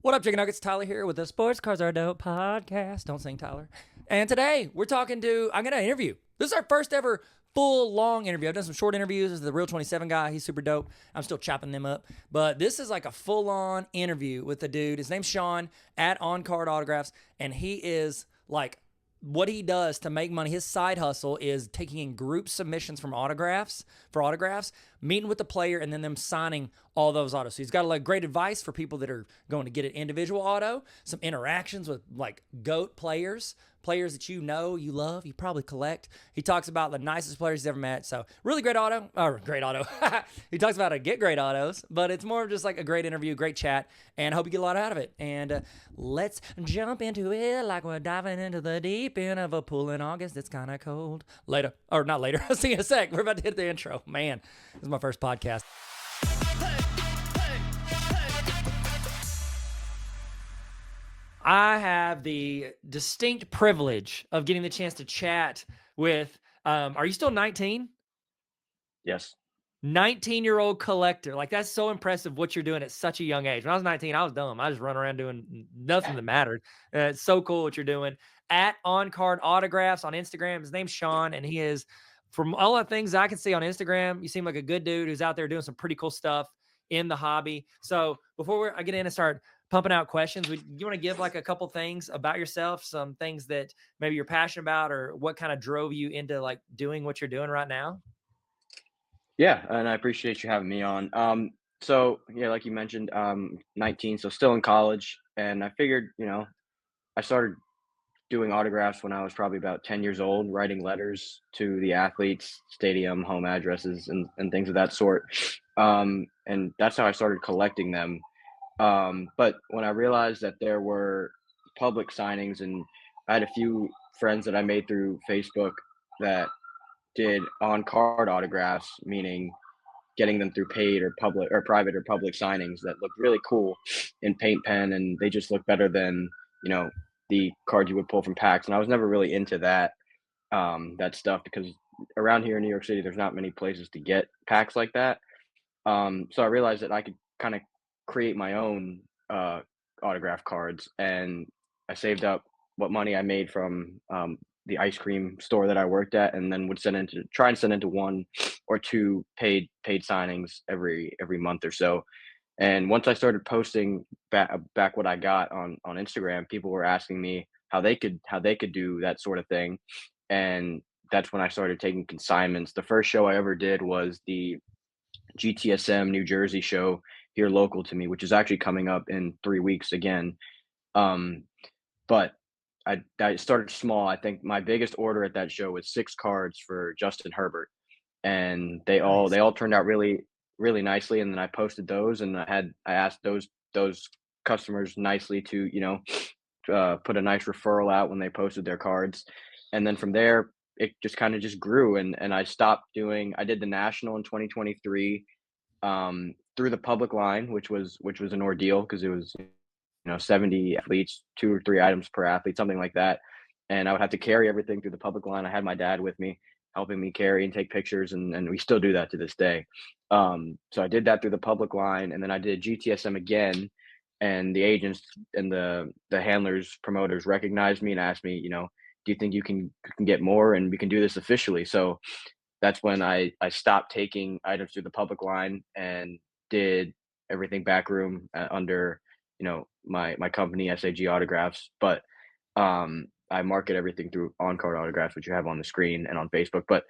What up, Chicken Nuggets? Tyler here with the Sports Cars Are Dope podcast. Don't sing, Tyler. And today we're talking to, I'm going to interview. This is our first ever full long interview. I've done some short interviews. This is the Real 27 guy. He's super dope. I'm still chopping them up. But this is like a full on interview with the dude. His name's Sean at OnCard Autographs. And he is like, what he does to make money, his side hustle is taking in group submissions for autographs, meeting with the player, and then them signing all those autos. So he's got a lot of great advice for people that are going to get an individual auto, some interactions with like GOAT players that you know, you love, you probably collect. He talks about the nicest players he's ever met. So really great auto. He talks about how to get great autos, but it's more of just like a great interview, great chat, and I hope you get a lot out of it. And let's jump into it like we're diving into the deep end of a pool in August. It's kind of cold. Later. Or not later. I'll see you in a sec. We're about to hit the intro. Man, this is my first podcast. I have the distinct privilege of getting the chance to chat with, are you still 19? Yes. 19-year-old collector. Like, that's so impressive what you're doing at such a young age. When I was 19, I was dumb. I just run around doing nothing that mattered. It's so cool what you're doing. At OnCard Autographs on Instagram. His name's Sean, and he is, from all the things I can see on Instagram, you seem like a good dude who's out there doing some pretty cool stuff in the hobby. So before I get in and start pumping out questions, you want to give like a couple things about yourself, some things that maybe you're passionate about, or what kind of drove you into like doing what you're doing right now? Yeah, and I appreciate you having me on. So yeah, like you mentioned, 19, so still in college, and I figured, I started doing autographs when I was probably about 10 years old, writing letters to the athletes, stadium, home addresses, and things of that sort. And that's how I started collecting them. But when I realized that there were public signings, and I had a few friends that I made through Facebook that did on card autographs, meaning getting them through paid or public or private or public signings that look really cool in paint pen, and they just look better than, the cards you would pull from packs. And I was never really into that stuff, because around here in New York City there's not many places to get packs like that. So I realized that I could kind of create my own autograph cards, and I saved up what money I made from the ice cream store that I worked at, and then would try and send into one or two paid signings every month or so. And once I started posting back what I got on Instagram, people were asking me how they could do that sort of thing, and that's when I started taking consignments. The first show I ever did was the GTSM New Jersey show here local to me, which is actually coming up in 3 weeks again. But I started small. I think my biggest order at that show was 6 cards for Justin Herbert, and they Nice. all turned out really really nicely. And then I posted those, and I asked those customers nicely to put a nice referral out when they posted their cards, and then from there it just kind of just grew. And I did the national in 2023 through the public line, which was an ordeal, because it was 70 athletes, 2 or 3 items per athlete, something like that. And I would have to carry everything through the public line. I had my dad with me, helping me carry and take pictures, and we still do that to this day. So I did that through the public line, and then I did GTSM again, and the agents and the handlers, promoters recognized me and asked me, do you think you can get more, and we can do this officially? So that's when I stopped taking items through the public line and did everything backroom under my company, SAG Autographs. But I market everything through OnCard Autographs, which you have on the screen, and on Facebook. But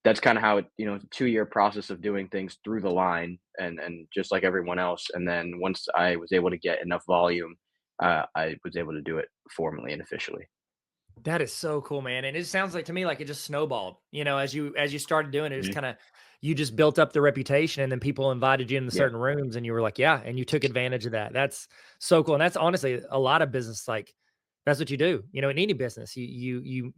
that's kind of how it, it's a 2-year process of doing things through the line, and just like everyone else. And then once I was able to get enough volume, I was able to do it formally and officially. That is so cool, man. And it sounds like to me like it just snowballed. As you started doing it, it's Mhm. kind of, you just built up the reputation, and then people invited you into Yeah, certain rooms, and you were like, yeah, and you took advantage of that. That's so cool. And that's honestly a lot of business. Like, that's what you do. In any business, you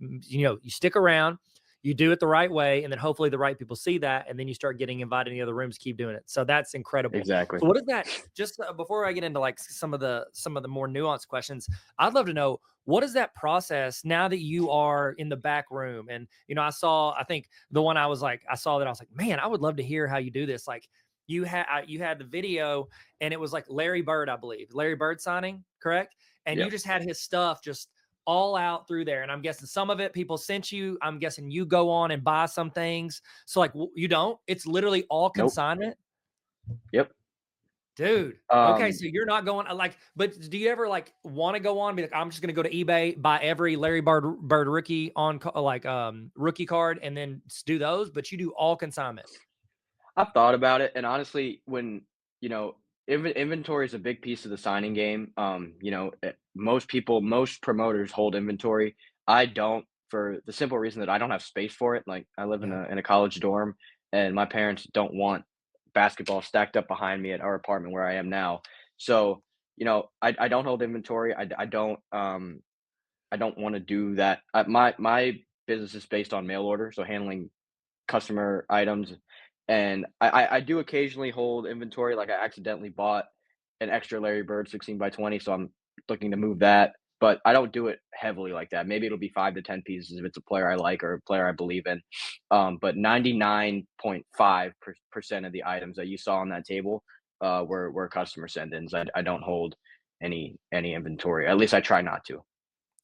stick around, you do it the right way, and then hopefully the right people see that, and then you start getting invited in the other rooms, keep doing it. So that's incredible. exactly. So what is that? Just before I get into like some of the more nuanced questions, I'd love to know, what is that process now that you are in the back room? And I think the one I saw that I was like, man, I would love to hear how you do this. Like, you had the video, and it was like Larry Bird, I believe, Larry Bird signing, correct? And you Yep. just had his stuff just all out through there. And I'm guessing some of it people sent you. I'm guessing you go on and buy some things. So like you don't. It's literally all Nope. consignment. Yep. Dude. Okay, Um, so you're not going like, but do you ever like want to go on and be like, I'm just gonna go to eBay, buy every Larry Bird rookie on like rookie card, and then do those, but you do all consignment. I've thought about it, and honestly, when you know, inventory is a big piece of the signing game. Most promoters hold inventory. I don't, for the simple reason that I don't have space for it. Like I live in Yeah. a college dorm, and my parents don't want basketball stacked up behind me at our apartment where I am now. So I don't hold inventory. I don't want to do that. My business is based on mail order, so handling customer items, and I do occasionally hold inventory. Like I accidentally bought an extra Larry Bird 16 by 20, so I'm looking to move that. But I don't do it heavily like that. Maybe it'll be 5 to 10 pieces if it's a player I like or a player I believe in. But 99.5% of the items that you saw on that table were customer send-ins. I don't hold any inventory. At least I try not to.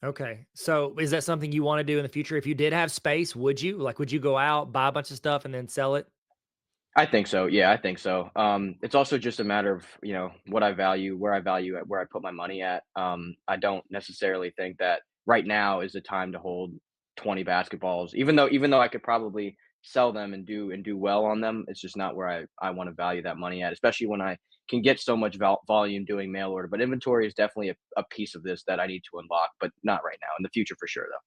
Okay. So is that something you want to do in the future? If you did have space, would you? Like, would you go out, buy a bunch of stuff and then sell it? I think so. Yeah, I think so. It's also just a matter of, what I value, where I put my money at. I don't necessarily think that right now is the time to hold 20 basketballs, even though I could probably sell them and do well on them. It's just not where I want to value that money at, especially when I can get so much volume doing mail order. But inventory is definitely a piece of this that I need to unlock, but not right now. In the future, for sure, though.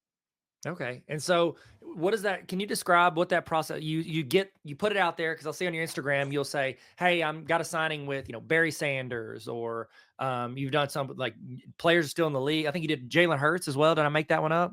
Okay. And so what is that? Can you describe what that process you put it out there? Cause I'll see on your Instagram, you'll say, hey, I'm got a signing with, Barry Sanders, or you've done some like players still in the league. I think you did Jalen Hurts as well. Did I make that one up?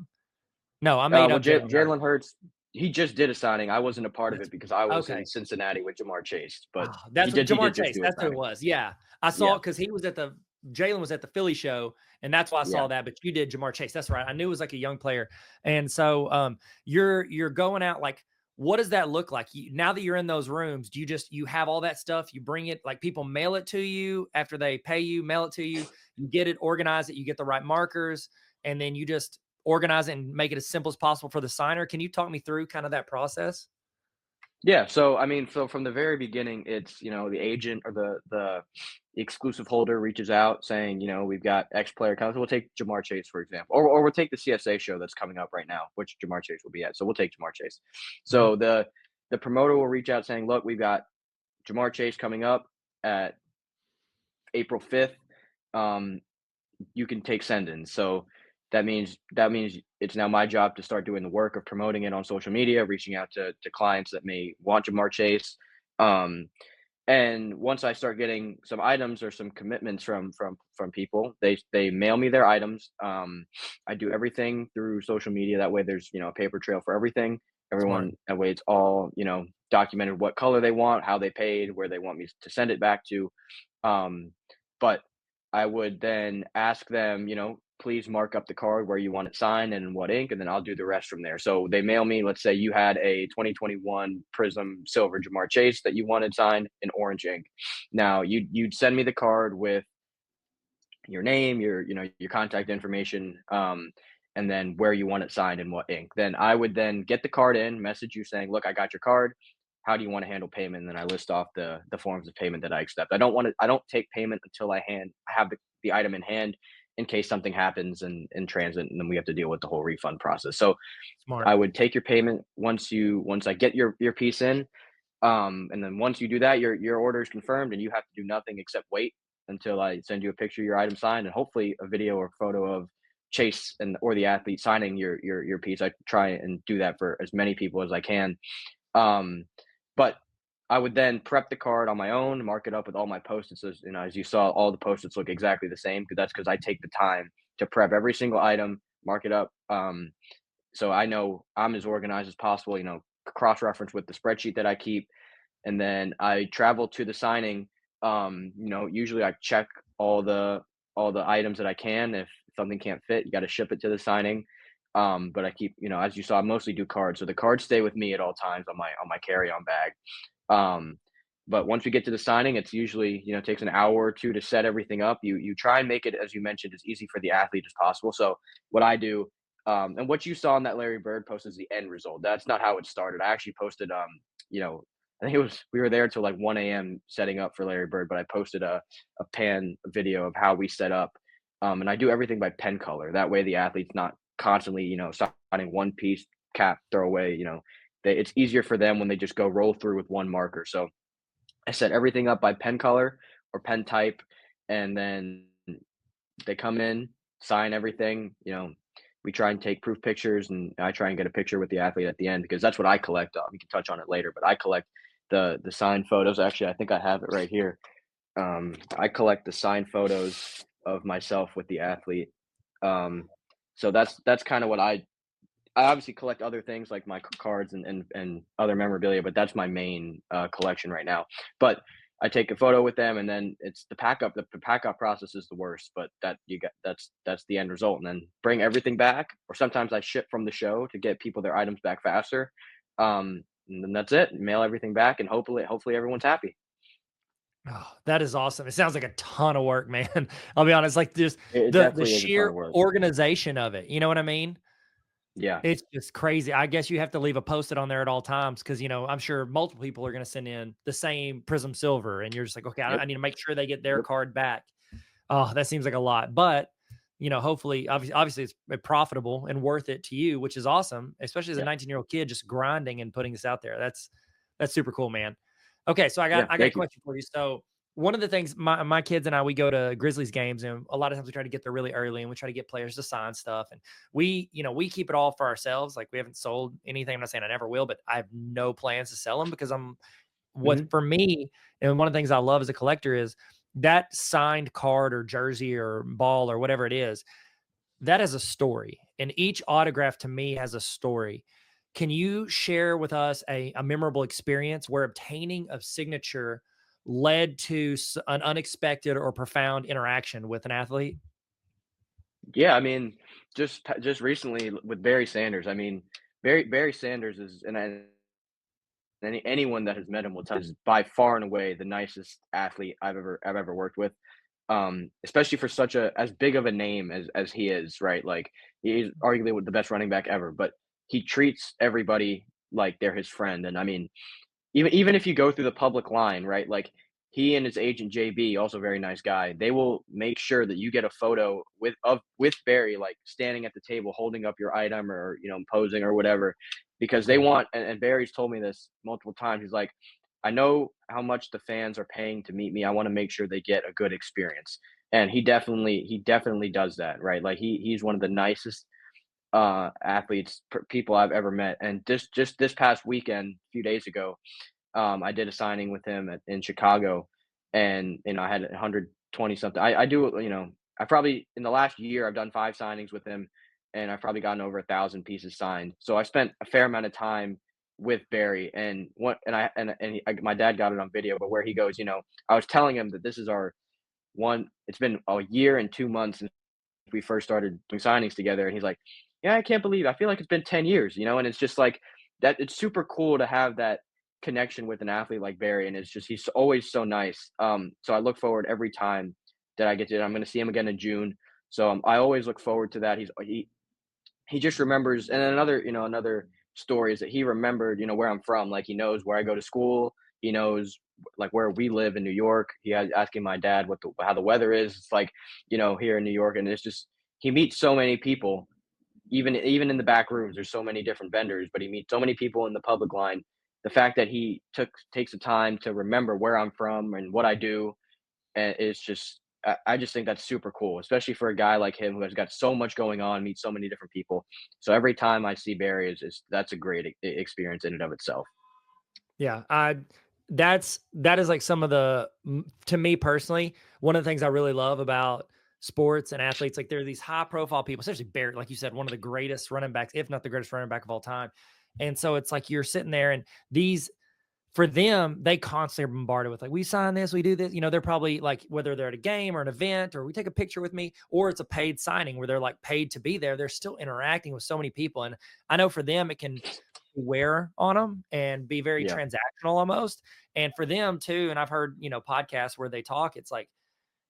No, I made Well, up Jalen Hurts. Jalen Hurts, he just did a signing. I wasn't a part of That's it because I was in okay. Cincinnati with Jamar Chase, but Ah, he that's what did. He Jamar did just Chase, do a that's who it signing. was. Yeah. I saw Yeah, it because he was at the Jalen was at the Philly show, and that's why I yeah. saw that. But you did Jamar Chase. That's right. I knew it was like a young player. And so you're going out like what does that look like? Now that you're in those rooms, do you have all that stuff? You bring it like people mail it to you after they pay you, mail it to you, you get it, organize it, you get the right markers, and then you just organize it and make it as simple as possible for the signer. Can you talk me through kind of that process? Yeah, so I mean, so from the very beginning, it's the agent or the exclusive holder reaches out saying, we've got X player coming. So we'll take Jamar Chase for example, or we'll take the CSA show that's coming up right now, which Jamar Chase will be at. So we'll take Jamar Chase. Mhm. So the promoter will reach out saying, look, we've got Jamar Chase coming up at April 5th. Um, you can take send-ins. So that means it's now my job to start doing the work of promoting it on social media, reaching out to clients that may want Jamar Chase. Um, and once I start getting some items or some commitments from people, they mail me their items. I do everything through social media. That way, there's a paper trail for everything. Smart. Everyone that way, it's all documented what color they want, how they paid, where they want me to send it back to. But I would then ask them, please mark up the card where you want it signed and in what ink, and then I'll do the rest from there. So they mail me, let's say you had a 2021 Prism Silver Jamar Chase that you wanted signed in orange ink. Now you'd send me the card with your name, your contact information, and then where you want it signed and what ink. Then I would then get the card in, message you saying, look, I got your card. How do you want to handle payment? And then I list off the forms of payment that I accept. I don't take payment until I have the item in hand in case something happens in transit and then we have to deal with the whole refund process. So Smart. I would take your payment once I get your piece in, and then once you do that, your order is confirmed, and you have to do nothing except wait until I send you a picture of your item signed, and hopefully a video or photo of Chase or the athlete signing your piece. I try and do that for as many people as I can. Um, but I would then prep the card on my own, mark it up with all my post-its. As you saw, all the post-its look exactly the same because I take the time to prep every single item, mark it up. So I know I'm as organized as possible. Cross-reference with the spreadsheet that I keep, and then I travel to the signing. Usually I check all the all the items that I can. If something can't fit, you got to ship it to the signing. But I keep, as you saw, I mostly do cards, so the cards stay with me at all times on my carry-on bag. Um, But once we get to the signing, it's usually, takes an hour or two to set everything up. You try and make it, as you mentioned, as easy for the athlete as possible. So what I do, and what you saw in that Larry Bird post is the end result. That's not how it started. I actually posted, you know, I think it was we were there till like 1 a.m. setting up for Larry Bird, but I posted a pan video of how we set up. And I do everything by pen color. That way the athlete's not constantly, signing one piece, cap, throw away, it's easier for them when they just go roll through with one marker. So I set everything up by pen color or pen type, and then they come in, sign everything. We try and take proof pictures, and I try and get a picture with the athlete at the end because that's what I collect. We can touch on it later, but I collect the signed photos. Actually, I think I have it right here. I collect the signed photos of myself with the athlete. So that's kind of what I obviously collect other things like my cards and other memorabilia, but that's my main collection right now. But I take a photo with them, and then it's the pack up. The pack up process is the worst, but that's the end result. And then bring everything back, or sometimes I ship from the show to get people their items back faster. And then that's it. Mail everything back, and hopefully everyone's happy. Oh, that is awesome. It sounds like a ton of work, man. I'll be honest, like just It the definitely is a ton sheer of work. organization of it. You know what I mean? Yeah. It's just crazy. I guess you have to leave a Post-it on there at all times because, I'm sure multiple people are going to send in the same Prism Silver, and you're just like, okay, I Yep. need to make sure they get their Yep. card back. Oh, that seems like a lot, but hopefully, obviously, it's profitable and worth it to you, which is awesome, especially as a Yeah. 19-year-old kid just grinding and putting this out there. That's super cool, man. Okay, so I got Yeah. I got a Thank you. question for you. So one of the things my kids and I, we go to Grizzlies games, and a lot of times we try to get there really early, and we try to get players to sign stuff, and we keep it all for ourselves. Like, we haven't sold anything. I'm not saying I never will, but I have no plans to sell them because what Hmm. for me, and one of the things I love as a collector is that signed card or jersey or ball or whatever it is, that has a story. And each autograph to me has a story. Can you share with us a memorable experience where obtaining a signature led to an unexpected or profound interaction with an athlete? Yeah. I mean, just recently with Barry Sanders. I mean, Barry Sanders is, and anyone that has met him will tell you, is by far and away the nicest athlete I've ever worked with. Especially for such a as big of a name as he is, right? Like, he's arguably the best running back ever, but he treats everybody like they're his friend. And I mean, even if you go through the public line, right? Like, he and his agent JB, also a very nice guy, they will make sure that you get a photo with Barry, like standing at the table holding up your item, or posing or whatever, because they Cool. want. And Barry's told me this multiple times. He's like, I know how much the fans are paying to meet me. I want to make sure they get a good experience. And he definitely does that, right? Like, he's one of the nicest athletes, people I've ever met. And just this past weekend, a few days ago, I did a signing with him in Chicago, and I had 120 something. I do, I probably in the last year I've done 5 signings with him, and I've probably gotten over 1,000 pieces signed. So I spent a fair amount of time with Barry, and my dad got it on video, but where he goes, I was telling him that this is our one. It's been a year and 2 months since we first started doing signings together, and he's like, yeah, I can't believe, I feel like it's been 10 years, and it's just like that. It's super cool to have that connection with an athlete like Barry, and it's just he's always so nice. So I look forward every time that I get to. I'm going to see him again in June, so I always look forward to that. He just remembers. And then another story is that he remembered, where I'm from. Like, he knows where I go to school. He knows, like, where we live in New York. He had asking my dad how the weather is. It's like, here in New York, and it's just he meets so many people, even in the back rooms. There's so many different vendors, but he meets so many people in the public line. The fact that he takes the time to remember where I'm from and what I do, and it's just I just think that's super cool, especially for a guy like him who has got so much going on, meets so many different people. So every time I see Barry, is that's a great experience in and of itself. Yeah, that is like some of to me personally, one of the things I really love about sports and athletes. Like, there are these high profile people, especially Barrett, like you said, one of the greatest running backs, if not the greatest running back of all time. And so it's like you're sitting there, and these for them, they constantly are bombarded with, like, we sign this, we do this. They're probably like, whether they're at a game or an event, or we take a picture with me, or it's a paid signing where they're like paid to be there, they're still interacting with so many people. And I know for them, it can wear on them and be very Yeah. transactional almost. And for them too, and I've heard, podcasts where they talk, it's like,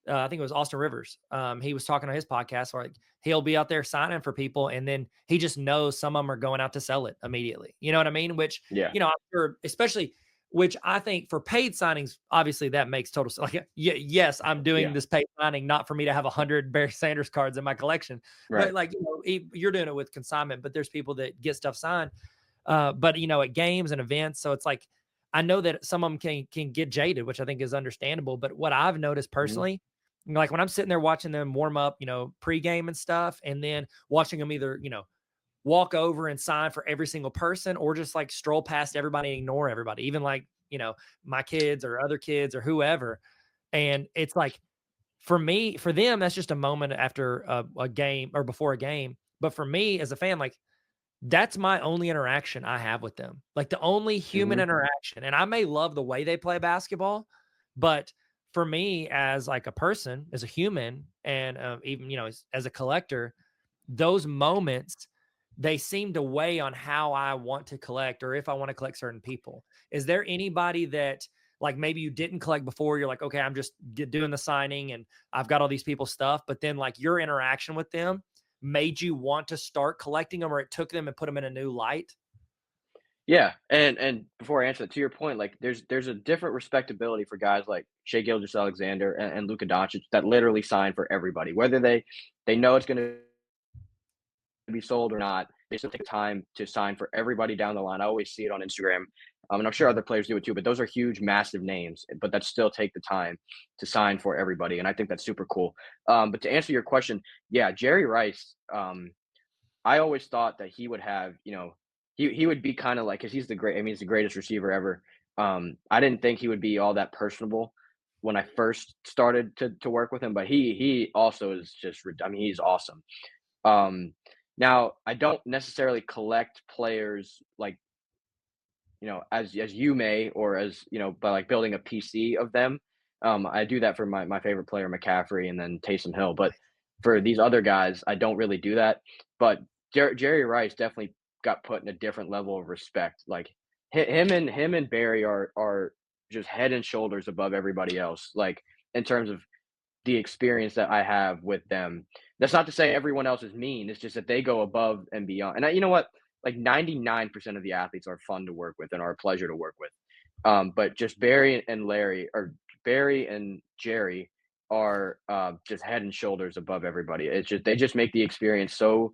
I think it was Austin Rivers. He was talking on his podcast where like he'll be out there signing for people, and then he just knows some of them are going out to sell it immediately. You know what I mean? Which, Yeah. I'm sure, especially, which I think for paid signings, obviously that makes total sense. Like, yes, I'm doing Yeah. this paid signing not for me to have 100 Barry Sanders cards in my collection, Right. but like, you're doing it with consignment. But there's people that get stuff signed, but at games and events, so it's like I know that some of them can get jaded, which I think is understandable. But what I've noticed Mhm. personally, like when I'm sitting there watching them warm up, pregame and stuff, and then watching them either, walk over and sign for every single person or just like stroll past everybody and ignore everybody, even like, my kids or other kids or whoever. And it's like, for them, that's just a moment after a game or before a game. But for me as a fan, like, that's my only interaction I have with them. Like the only human Mhm. interaction. And I may love the way they play basketball, but for me as like a person, as a human, and even, as a collector, those moments, they seem to weigh on how I want to collect or if I want to collect certain people. Is there anybody that like maybe you didn't collect before? You're like, okay, I'm just doing the signing and I've got all these people's stuff, but then like your interaction with them made you want to start collecting them, or it took them and put them in a new light? Yeah, and before I answer that, to your point, like there's a different respectability for guys like Shea Gilgeous-Alexander and Luka Doncic that literally sign for everybody, whether they know it's going to be sold or not. They still take time to sign for everybody down the line. I always see it on Instagram, and I'm sure other players do it too. But those are huge, massive names, but that still take the time to sign for everybody, and I think that's super cool. But to answer your question, yeah, Jerry Rice. I always thought that he would have, he would be kind of like, because he's the great, I mean, he's the greatest receiver ever. I didn't think he would be all that personable when I first started to work with him, but he also is just, I mean, he's awesome. Um, Now I don't necessarily collect players like, as you may, or as, by like building a PC of them. I do that for my favorite player, McCaffrey, and then Taysom Hill. But for these other guys, I don't really do that. But Jerry Rice definitely got put in a different level of respect. Like him and Barry are just head and shoulders above everybody else. Like in terms of the experience that I have with them. That's not to say everyone else is mean. It's just that they go above and beyond. And you know what? Like 99% of the athletes are fun to work with and are a pleasure to work with. But just Barry and Larry, or Barry and Jerry, are just head and shoulders above everybody. It's just they just make the experience so,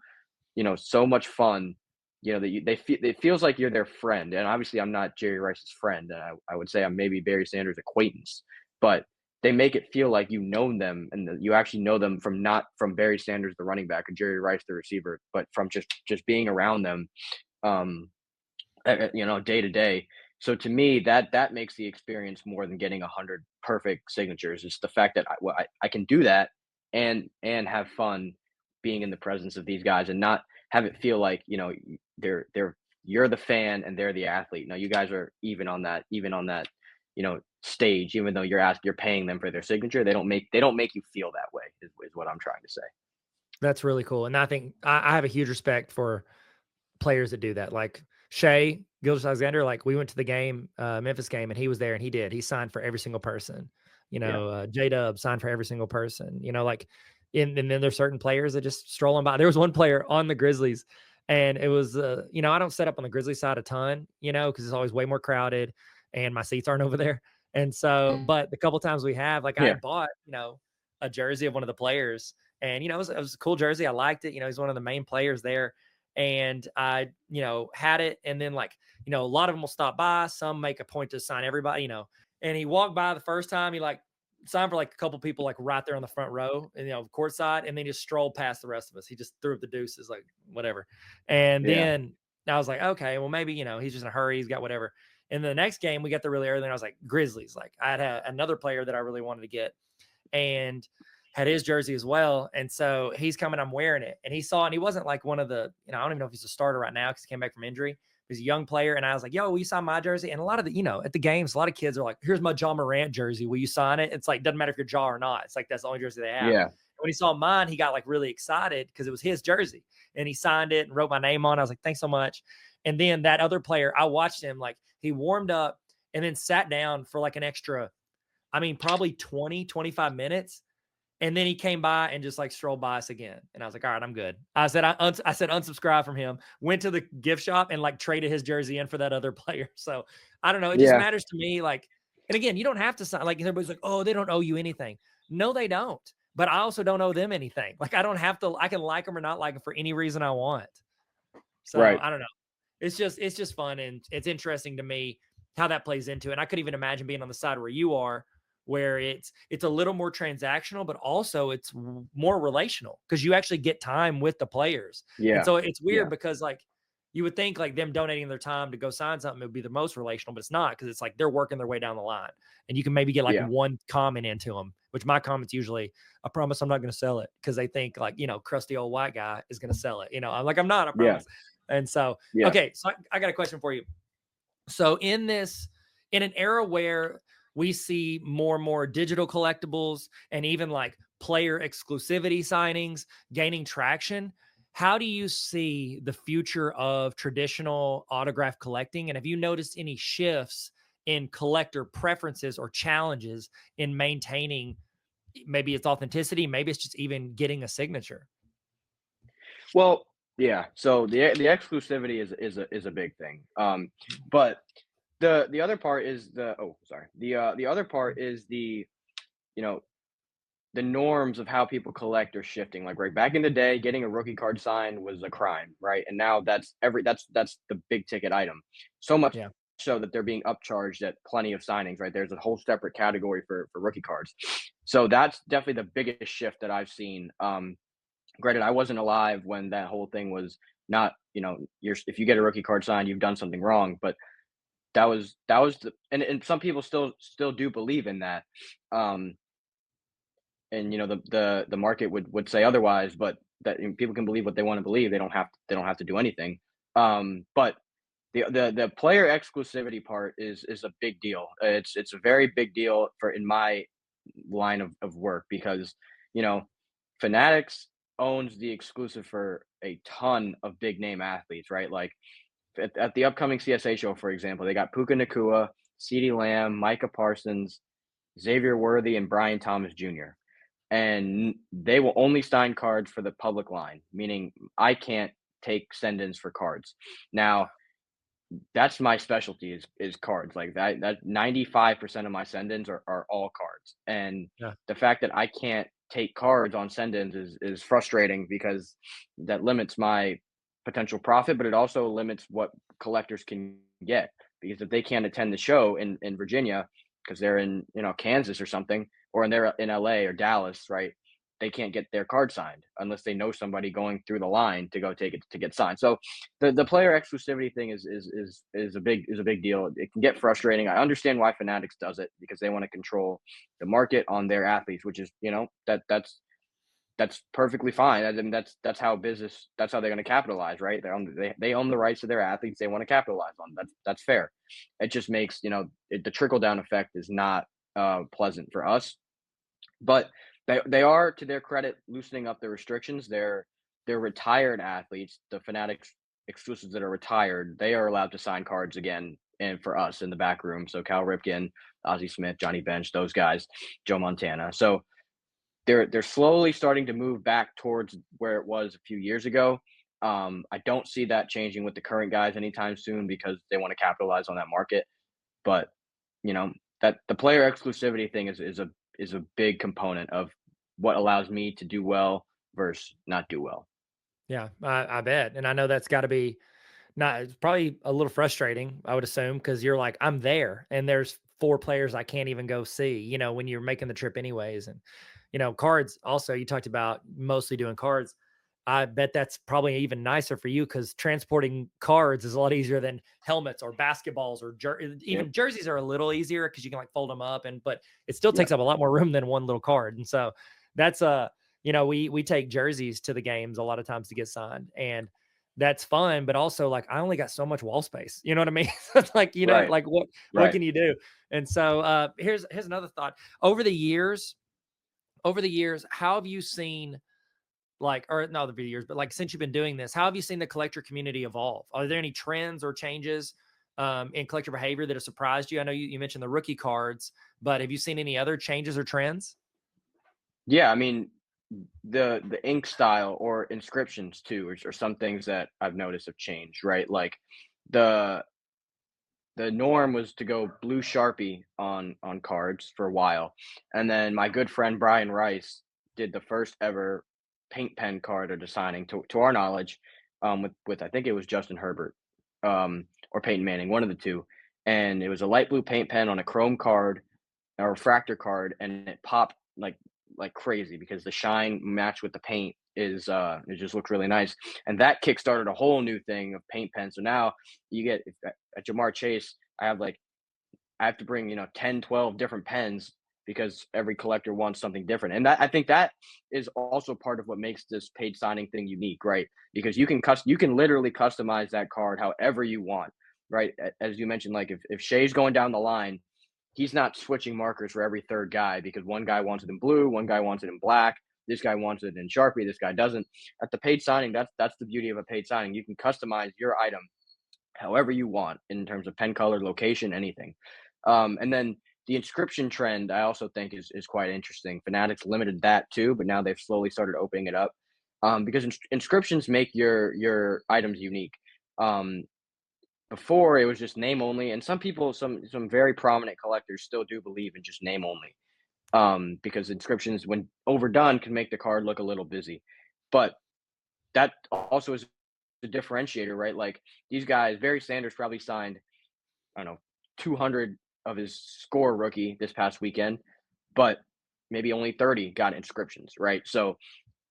so much fun. That it feels like you're their friend. And obviously, I'm not Jerry Rice's friend. And I would say I'm maybe Barry Sanders' acquaintance, but they make it feel like you know them and that you actually know them from, not from Barry Sanders, the running back, or Jerry Rice, the receiver, but from just being around them, um, day to day. So to me, that makes the experience more than getting 100 perfect signatures. It's the fact that I can do that and have fun being in the presence of these guys and not have it feel like, they're you're the fan and they're the athlete. No, you guys are even on that stage, even though you're paying them for their signature. They don't make you feel that way is what I'm trying to say. That's really cool. And I think I have a huge respect for players that do that. Like Shea Gilgeous-Alexander, like we went to the game, Memphis game, and he was there and he signed for every single person. Yeah. J-Dub signed for every single person, like, and then there's certain players that just strolling by. There was one player on the Grizzlies, and it was, I don't set up on the Grizzlies side a ton, because it's always way more crowded and my seats aren't over there. And so, but the couple times we have, like I Yeah. had bought, a jersey of one of the players, and, it was a cool jersey. I liked it. He's one of the main players there. And I, had it. And then like, a lot of them will stop by. Some make a point to sign everybody, and he walked by the first time. He like signed for like a couple people, like right there on the front row and, courtside. And then just strolled past the rest of us. He just threw up the deuces, like whatever. And Yeah. then I was like, okay, well, maybe, he's just in a hurry. He's got whatever. And the next game we got there really early. And I was like, Grizzlies. Like I had another player that I really wanted to get, and had his jersey as well. And so he's coming, I'm wearing it. And he saw, and he wasn't like one of the, I don't even know if he's a starter right now because he came back from injury. He's a young player. And I was like, yo, will you sign my jersey? And a lot of the, at the games, a lot of kids are like, here's my John Morant jersey. Will you sign it? It's like, doesn't matter if you're Jaw or not. It's like, that's the only jersey they have. Yeah. When he saw mine, he got like really excited because it was his jersey, and he signed it and wrote my name on it. I was like, thanks so much. And then that other player, I watched him, like he warmed up and then sat down for like an extra, I mean, probably 20, 25 minutes. And then he came by and just like strolled by us again. And I was like, all right, I'm good. I said, I said, unsubscribe from him, went to the gift shop and like traded his jersey in for that other player. So I don't know. It just Yeah, matters to me. Like, and again, you don't have to sign, like everybody's like, oh, they don't owe you anything. No, they don't. But I also don't owe them anything. Like I don't have to, I can like them or not like them for any reason I want. So right. I don't know. It's just fun. And it's interesting to me how that plays into it. And I could even imagine being on the side where you are, where it's a little more transactional, but also it's more relational because you actually get time with the players. And Yeah, so it's yeah, weird because like you would think like them donating their time to go sign something would be the most relational, but it's not because it's like they're working their way down the line. And you can maybe get like yeah, one comment into them, which my comment's usually, I promise I'm not going to sell it because they think like, crusty old white guy is going to sell it. I'm like, I'm not, I yeah, promise. And so, yeah. okay, so I got a question for you. So in an era where we see more and more digital collectibles and even like player exclusivity signings gaining traction, how do you see the future of traditional autograph collecting? And have you noticed any shifts in collector preferences or challenges in maintaining maybe its authenticity, maybe it's just even getting a signature? Well, yeah. So the exclusivity is a big thing. But the other part is the other part is you know the norms of how people collect are shifting. Like right back in the day, getting a rookie card signed was a crime, right? And now that's the big ticket item. So much Yeah. so that they're being upcharged at plenty of signings, right? There's a whole separate category for rookie cards. So that's definitely the biggest shift that I've seen. Granted, I wasn't alive when that whole thing was not, you're if you get a rookie card signed, you've done something wrong. But that was the and some people still do believe in that. Um, and the market would say otherwise, but that people can believe what they want to believe. They don't have to do anything. But the player exclusivity part is a big deal. It's a very big deal for in my line of work because you know Fanatics owns the exclusive for a ton of big name athletes, right? Like at the upcoming CSA show, for example, they got Puka Nakua, CeeDee Lamb, Micah Parsons, Xavier Worthy, and Brian Thomas Jr. And they will only sign cards for the public line, meaning I can't take send-ins for cards. Now, that's my specialty is cards. Like that 95% of my send-ins are all cards. And Yeah. the fact that I can't take cards on send-ins is frustrating because that limits my potential profit, but it also limits what collectors can get. Because if they can't attend the show in Virginia because they're in Kansas or something, or they're in LA or Dallas, right? They can't get their card signed unless they know somebody going through the line to go take it to get signed. So the player exclusivity thing is a big deal. It can get frustrating. I understand why Fanatics does it because they want to control the market on their athletes, which is that's perfectly fine. I mean, that's how business. That's how they're going to capitalize, right? They own the rights to their athletes. They want to capitalize on. That's fair. It just makes the trickle down effect is not pleasant for us. But they are, to their credit, loosening up the restrictions. They're retired athletes, the Fanatics exclusives that are retired, they are allowed to sign cards again and for us in the back room. So Cal Ripken, Ozzie Smith, Johnny Bench, those guys, Joe Montana. So they're slowly starting to move back towards where it was a few years ago. I don't see that changing with the current guys anytime soon because they want to capitalize on that market. But you know that the player exclusivity thing is a big component of what allows me to do well versus not do well. Yeah, I bet. And I know that's got to be not, it's probably a little frustrating, I would assume, because you're like, I'm there and there's four players I can't even go see, when you're making the trip anyways. And, cards also, you talked about mostly doing cards. I bet that's probably even nicer for you because transporting cards is a lot easier than helmets or basketballs or Yep. even jerseys are a little easier because you can like fold them up but it still Yep. takes up a lot more room than one little card. And so that's we take jerseys to the games a lot of times to get signed, and that's fun, but also like I only got so much wall space. You know what I mean? It's like, Right. like what Right. can you do? And so here's another thought. Over the years, over the years, how have you seen, like, or not over the years, but like since you've been doing this, how have you seen the collector community evolve? Are there any trends or changes in collector behavior that have surprised you? I know you mentioned the rookie cards, but have you seen any other changes or trends? Yeah, I mean, the ink style or inscriptions too, are some things that I've noticed have changed, right? Like the the norm was to go blue Sharpie on cards for a while, and then my good friend Brian Rice did the first ever paint pen card at a signing, to our knowledge, with I think it was Justin Herbert, or Peyton Manning, one of the two, and it was a light blue paint pen on a chrome card, a refractor card, and it popped like crazy because the shine matched with the paint is it just looked really nice, and that kickstarted a whole new thing of paint pens. So now you get at Jamar Chase, I have to bring 10, 12 different pens because every collector wants something different, and that I think that is also part of what makes this paid signing thing unique, right? Because you can literally customize that card however you want, right? As you mentioned, like if Shea's going down the line, he's not switching markers for every third guy because one guy wants it in blue, one guy wants it in black, this guy wants it in Sharpie, this guy doesn't. At the paid signing, that's the beauty of a paid signing. You can customize your item however you want in terms of pen color, location, anything. And then the inscription trend, I also think is quite interesting. Fanatics limited that too, but now they've slowly started opening it up, because inscriptions make your items unique. Um, Before it was just name only, and some people, some very prominent collectors still do believe in just name only, because inscriptions, when overdone, can make the card look a little busy. But that also is a differentiator, right? Like these guys, Barry Sanders probably signed, I don't know, 200 of his score rookie this past weekend, but maybe only 30 got inscriptions, right? So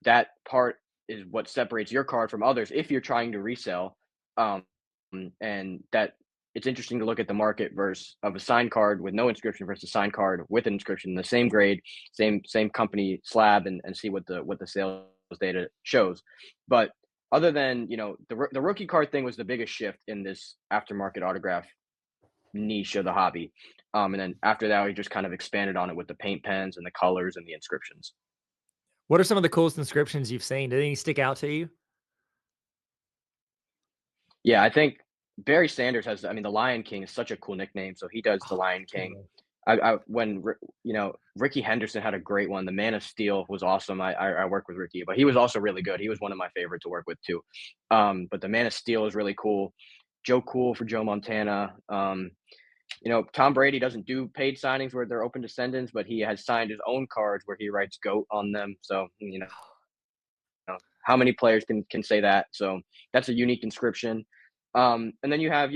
that part is what separates your card from others if you're trying to resell. Um, and that it's interesting to look at the market versus of a signed card with no inscription versus a signed card with an inscription, the same grade, same company slab, and see what the sales data shows. But other than the rookie card thing was the biggest shift in this aftermarket autograph niche of the hobby. And then after that, we just kind of expanded on it with the paint pens and the colors and the inscriptions. What are some of the coolest inscriptions you've seen? Did any stick out to you? Yeah, I think Barry Sanders has. I mean, the Lion King is such a cool nickname, so he does the Oh, Lion King. cool. I when Ricky Henderson had a great one. The Man of Steel was awesome. I worked with Ricky, but he was also really good. He was one of my favorite to work with too. But the Man of Steel is really cool. Joe Cool for Joe Montana. Tom Brady doesn't do paid signings where they're open to send-ins, but he has signed his own cards where he writes "GOAT" on them. So how many players can say that? So that's a unique inscription. And then you have,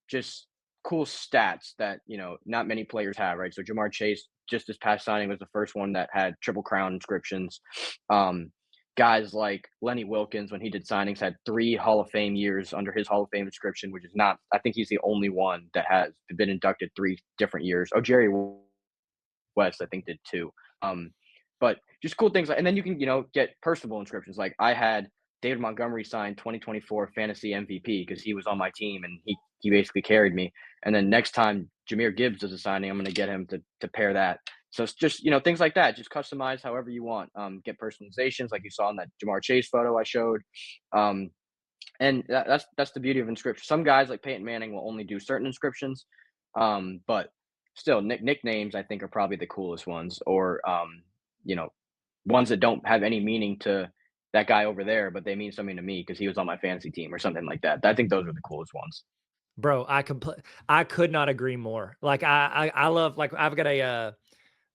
just cool stats that, not many players have, right? So Jamar Chase, just this past signing, was the first one that had Triple Crown inscriptions. Guys like Lenny Wilkins, when he did signings, had 3 Hall of Fame years under his Hall of Fame inscription, which is not, I think he's the only one that has been inducted 3 different years. Oh, Jerry West, I think, did 2. But just cool things, and then you can, get personable inscriptions. Like I had David Montgomery signed 2024 fantasy MVP because he was on my team and he basically carried me. And then next time Jahmyr Gibbs does a signing, I'm going to get him to pair that. So it's just, things like that. Just customize however you want. Get personalizations like you saw in that Jamar Chase photo I showed. And that's the beauty of inscription. Some guys like Peyton Manning will only do certain inscriptions, but still nicknames I think are probably the coolest ones, or ones that don't have any meaning to that guy over there, but they mean something to me because he was on my fantasy team or something like that. I think those are the coolest ones. Bro, I could not agree more. Like I love, like I've got a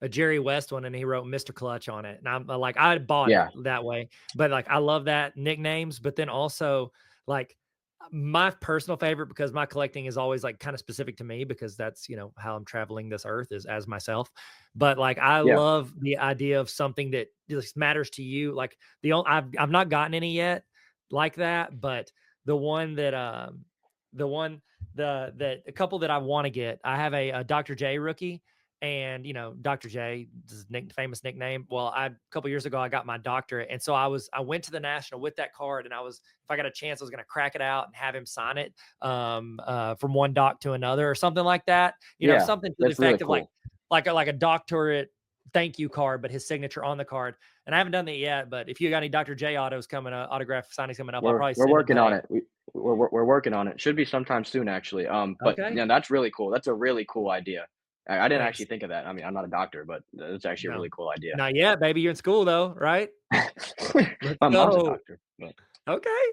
Jerry West one and he wrote Mr. Clutch on it. And I'm like, I bought it Yeah, that way, but like, I love that nicknames, but then also like my personal favorite, because my collecting is always like kind of specific to me because that's, how I'm traveling this earth is as myself. But like, I yeah, love the idea of something that just matters to you. Like I've not gotten any yet like that, but the one that, the one, that a couple that I want to get, I have a Dr. J rookie. And Dr. J is famous nickname. Well, a couple years ago I got my doctorate, and so I went to the national with that card, and if I got a chance, I was going to crack it out and have him sign it, from one doc to another or something like that. yeah. Something to the That's really effect of cool. like a doctorate thank you card, but his signature on the card. And I haven't done that yet. But if you got any Dr. J autos coming up, autograph signings coming up, I'll probably We're send them working on today. it. We're working on it. Should be sometime soon, actually. But Okay, yeah, that's really cool. That's a really cool idea. I didn't actually thanks. think of that. I mean, I'm not a doctor, but it's actually a No, really cool idea. not yet, baby. You're in school though, right? Let's My mom's a go. doctor, but Okay.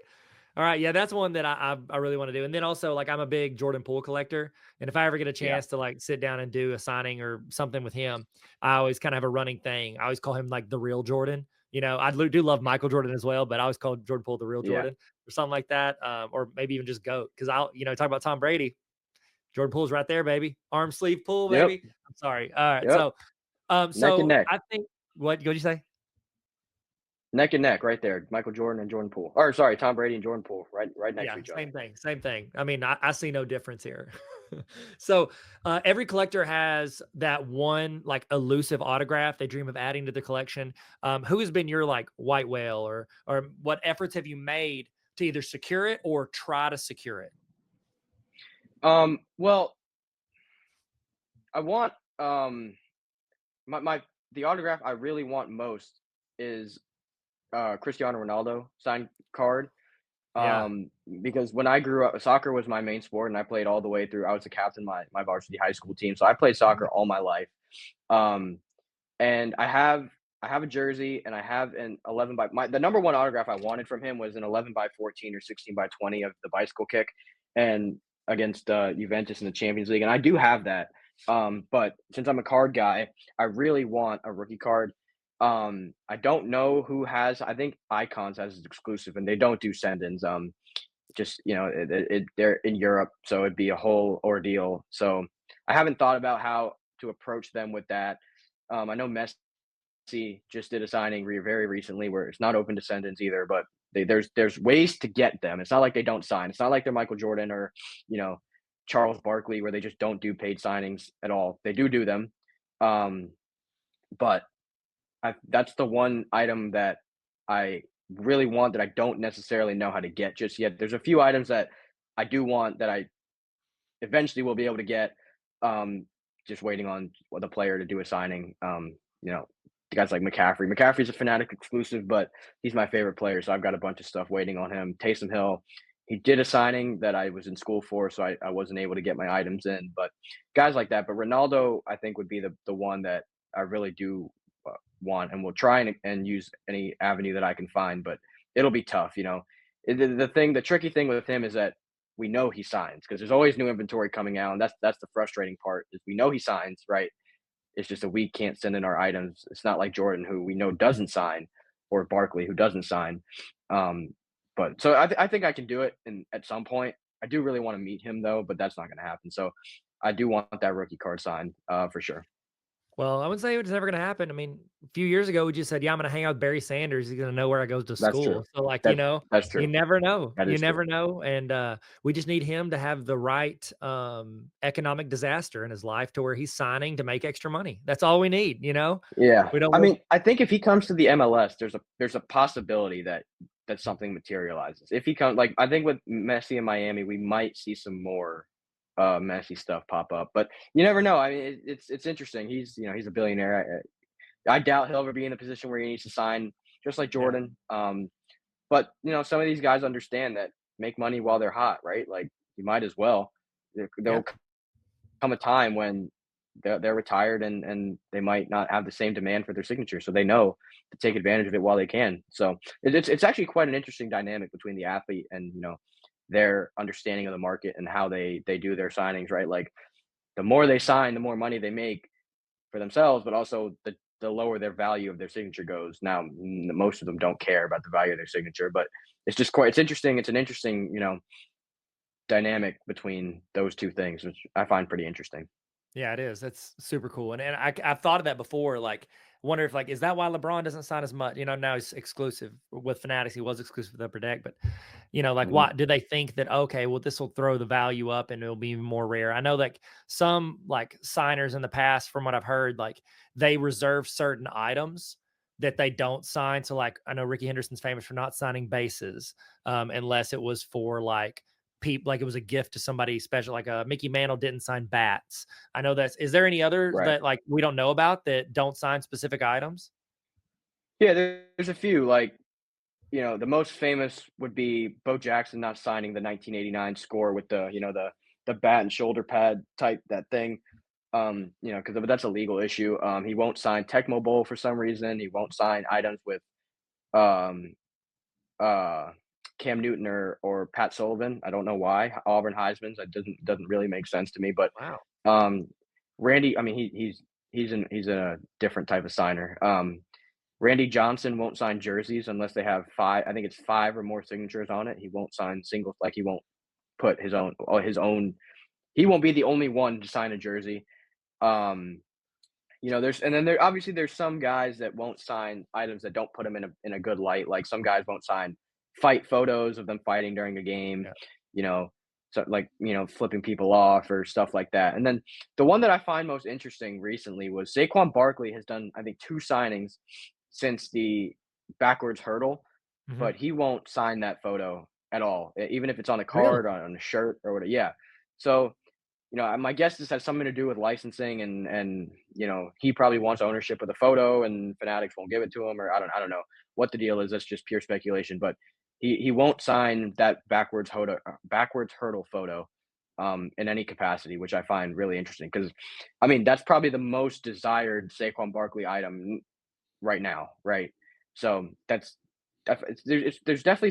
All right, yeah, that's one that I really want to do. And then also, like, I'm a big Jordan Poole collector, and if I ever get a yeah, chance to like sit down and do a signing or something with him, I always kind of have a running thing. I always call him like the real Jordan. You know, do love Michael Jordan as well, but I always call Jordan Poole the real yeah, Jordan or something like that, or maybe even just GOAT. Because talk about Tom Brady, Jordan Poole's right there, baby, arm sleeve Poole, yep, baby. I'm sorry. All right, yep, neck and so neck, I think what'd you say? neck and neck, right there. Michael Jordan and Jordan Poole, or sorry, Tom Brady and Jordan Poole, right next to Yeah, each other. same thing, same thing. I mean, I see no difference here. So, every collector has that one, like, elusive autograph they dream of adding to the collection. Who has been your, like, white whale or what efforts have you made to either secure it or try to secure it? Well, I want my the autograph I really want most is Cristiano Ronaldo signed card. Yeah. Um, because when I grew up, soccer was my main sport, and I played all the way through. I was the captain of my varsity high school team, so I played Mhm. soccer all my life. Um, and I have a jersey, and I have an 11 by the number one autograph I wanted from him was an 11 by 14 or 16 by 20 of the bicycle kick, and against Juventus in the Champions League, and I do have that. But since I'm a card guy, I really want a rookie card. I don't know who has. I think Icons has it exclusive, and they don't do send-ins. Just they're in Europe, so it'd be a whole ordeal. So I haven't thought about how to approach them with that. I know Messi just did a signing very recently where it's not open to send-ins either, but there's ways to get them. It's not like they don't sign. It's not like they're Michael Jordan or you know Charles Barkley where they just don't do paid signings at all. They do them, um, but that's the one item that I really want that I don't necessarily know how to get just yet. There's a few items that I do want that I eventually will be able to get. Um, just waiting on the player to do a signing. The guys like McCaffrey. McCaffrey's a Fanatic exclusive, but he's my favorite player, so I've got a bunch of stuff waiting on him. Taysom Hill, he did a signing that I was in school for, so I wasn't able to get my items in. But guys like that. But Ronaldo, I think, would be the one that I really do want, and will try and use any avenue that I can find. But it'll be tough. The tricky thing with him is that we know he signs because there's always new inventory coming out, and that's the frustrating part is we know he signs, right? It's just that we can't send in our items. It's not like Jordan, who we know doesn't sign, or Barkley, who doesn't sign. Um, but so I think I can do it, and at some point, I do really want to meet him though, but that's not going to happen. So I do want that rookie card signed for sure. Well, I wouldn't say it's never gonna happen. I mean, a few years ago, we just said, "Yeah, I'm gonna hang out with Barry Sanders. He's gonna know where I goes to That's true. school." So, like, That's you true. never know. That You is true. never know, and, we just need him to have the right, economic disaster in his life to where he's signing to make extra money. That's all we need, you know? Yeah. We don't I want mean, I think if he comes to the MLS, there's a possibility that something materializes. If he comes, like I think with Messi in Miami, we might see some more Messi stuff pop up. But you never know. I mean, it's interesting. He's a billionaire. I doubt he'll ever be in a position where he needs to sign, just like yeah, Jordan. But some of these guys understand that make money while they're hot, right? Like you might as well. yeah. There'll come a time when they're retired and they might not have the same demand for their signature, so they know to take advantage of it while they can. So it's actually quite an interesting dynamic between the athlete and their understanding of the market and how they do their signings, right? Like the more they sign, the more money they make for themselves, but also the lower their value of their signature goes. Now, most of them don't care about the value of their signature, but it's interesting. It's an interesting dynamic between those two things, which I find pretty interesting. Yeah, it is. That's super cool. And I've thought of that before. Like, wonder if like is that why LeBron doesn't sign as much? Now he's exclusive with Fanatics. He was exclusive with Upper Deck, but like Mhm. why do they think that okay, well, this will throw the value up and it'll be even more rare? I know like some like signers in the past, from what I've heard, like they reserve certain items that they don't sign. So like I know Ricky Henderson's famous for not signing bases unless it was for like like it was a gift to somebody special, like Mickey Mantle didn't sign bats. I know is there any others Right. that like we don't know about that don't sign specific items? Yeah, there's a few, like, the most famous would be Bo Jackson not signing the 1989 score with the bat and shoulder pad type, that thing. Because that's a legal issue. He won't sign Tecmo Bowl for some reason. He won't sign items with um, uh, Cam Newton or Pat Sullivan. I don't know why. Auburn Heisman's, that doesn't really make sense to me. But Wow. um, Randy, I mean, he's a different type of signer. Randy Johnson won't sign jerseys unless they have five. I think it's five or more signatures on it. He won't sign singles. Like, he won't put his own. He won't be the only one to sign a jersey. Um, there's some guys that won't sign items that don't put them in a good light. Like, some guys won't sign fight photos of them fighting during a game. Yeah. You know, so, like, flipping people off or stuff like that. And then the one that I find most interesting recently was Saquon Barkley has done, I think, two signings since the backwards hurdle, Mhm. but he won't sign that photo at all, even if it's on a Really? card, on a shirt, or whatever. Yeah. So, my guess this has something to do with licensing, and he probably wants ownership of the photo, and Fanatics won't give it to him, or I don't know what the deal is. That's just pure speculation, but he won't sign that backwards hurdle photo in any capacity, which I find really interesting because, I mean, that's probably the most desired Saquon Barkley item right now, right? So there's definitely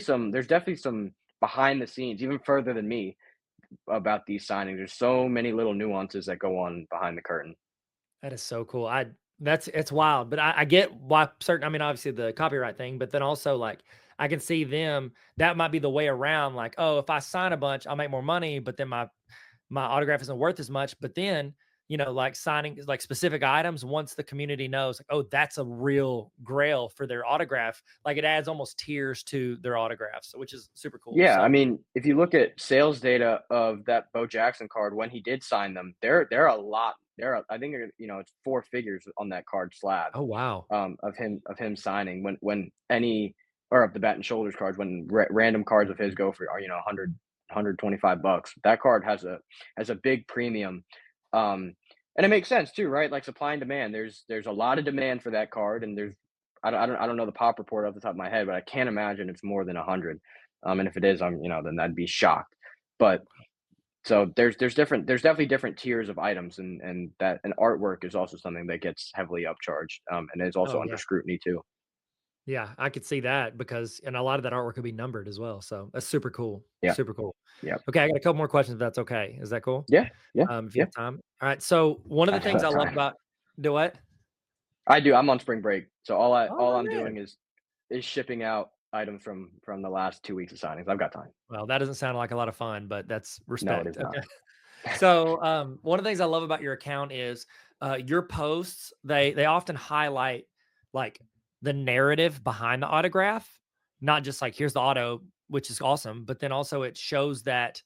some behind the scenes, even further than me, about these signings. There's so many little nuances that go on behind the curtain. That is so cool. It's wild, but I get why certain. I mean, obviously the copyright thing, but then also like I can see them. That might be the way around. Like, oh, if I sign a bunch, I'll make more money, but then my autograph isn't worth as much. But then, like signing like specific items, once the community knows, like, oh, that's a real grail for their autograph, like it adds almost tiers to their autographs, which is super cool. Yeah, I So, mean, if you look at sales data of that Bo Jackson card when he did sign them, they're a lot. I think it's four figures on that card slab, oh wow, of him signing when any, or of the bat and shoulders cards, when random cards of his go for 100 $125. That card has a big premium, and it makes sense too, right? Like, supply and demand. There's a lot of demand for that card, and I don't know the pop report off the top of my head, but I can't imagine it's more than 100. And if it is, then I'd be shocked. But so there's definitely different tiers of items, and artwork is also something that gets heavily upcharged, and is also oh under yeah. scrutiny too. Yeah, I could see that because and a lot of that artwork could be numbered as well, so that's super cool, Yeah, super cool. yeah, Okay, I got a couple more questions if that's okay. Is that cool? yeah, yeah, If you yeah. have time. Alright, so one of I the do things have I love time. about do what? I do. I'm on spring break, so all Oh, I'm man. doing is shipping out items from the last 2 weeks of signings. I've got time. Well, that doesn't sound like a lot of fun, but that's No, it respect, is not. okay. So, one of the things I love about your account is, your posts, they often highlight, like, the narrative behind the autograph, not just like, "Here's the auto," which is awesome, but then also it shows that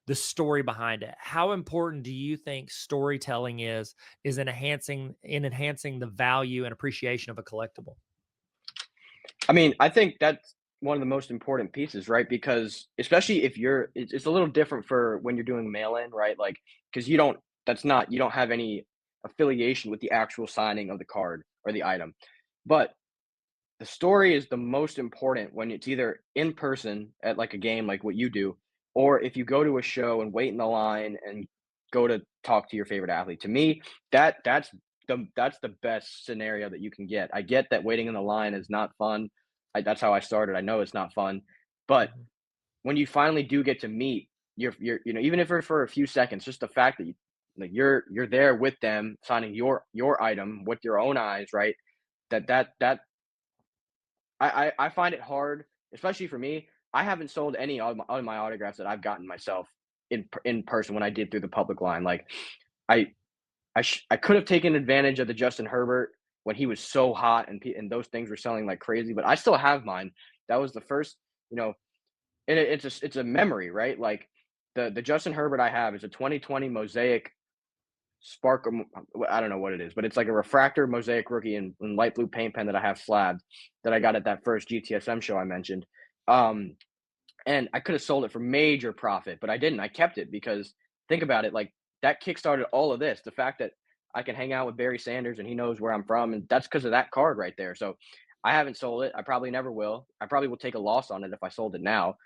the story behind it. How important do you think storytelling is in enhancing the value and appreciation of a collectible? I mean, I think that's one of the most important pieces, right? Because especially if it's a little different for when you're doing mail in, right? Like, because you don't have any affiliation with the actual signing of the card or the item. But the story is the most important when it's either in person at, like, a game, like what you do, or if you go to a show and wait in the line and go to talk to your favorite athlete. To me, that's the best scenario that you can get. I get that waiting in the line is not fun. That's how I started. I know it's not fun, but Mhm. when you finally do get to meet even if it's for a few seconds, just the fact that you're there with them signing your item with your own eyes, right? That I find it hard, especially for me. I haven't sold any of my autographs that I've gotten myself in person when I did through the public line. Like, I I could have taken advantage of the Justin Herbert when he was so hot, and those things were selling like crazy, but I still have mine. That was the first, you know, and it's a memory, right? Like, the Justin Herbert I have is a 2020 Mosaic Spark. I don't know what it is, but it's like a refractor Mosaic rookie in light blue paint pen that I have slabbed, that I got at that first GTSM show I mentioned. Um, and I could have sold it for major profit, but I didn't. I kept it because think about it, like that kickstarted all of this. The fact that I can hang out with Barry Sanders and he knows where I'm from, and that's because of that card right there. So I haven't sold it. I probably never will. I probably will take a loss on it if I sold it now,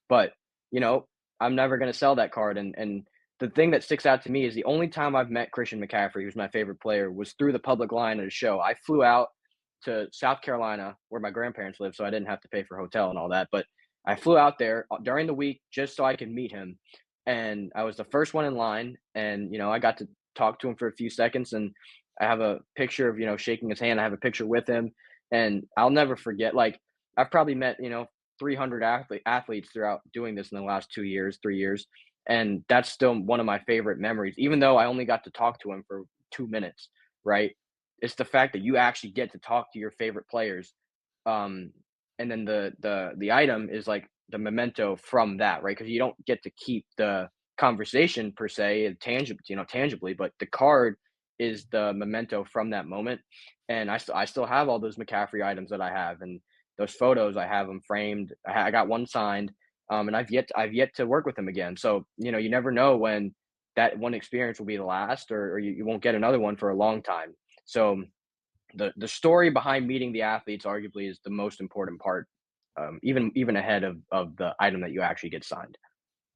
but you know, I'm never going to sell that card. And the thing that sticks out to me is the only time I've met Christian McCaffrey, who's my favorite player, was through the public line at a show. I flew out to South Carolina where my grandparents live, so I didn't have to pay for hotel and all that. But I flew out there during the week just so I could meet him. And I was the first one in line. And, I got to talk to him for a few seconds. And I have a picture of, shaking his hand. I have a picture with him. And I'll never forget, like, I've probably met, 300 athletes throughout doing this in the last 2 years, 3 years. And that's still one of my favorite memories, even though I only got to talk to him for 2 minutes, right? It's the fact that you actually get to talk to your favorite players. Um, and then the item is like the memento from that, right? Because you don't get to keep the conversation per se tangibly, but the card is the memento from that moment. And I still have all those McCaffrey items that I have, and those photos. I have them framed. I got one signed, and I've yet to work with him again. So you never know when that one experience will be the last, or you won't get another one for a long time. So the story behind meeting the athletes arguably is the most important part, even ahead of the item that you actually get signed.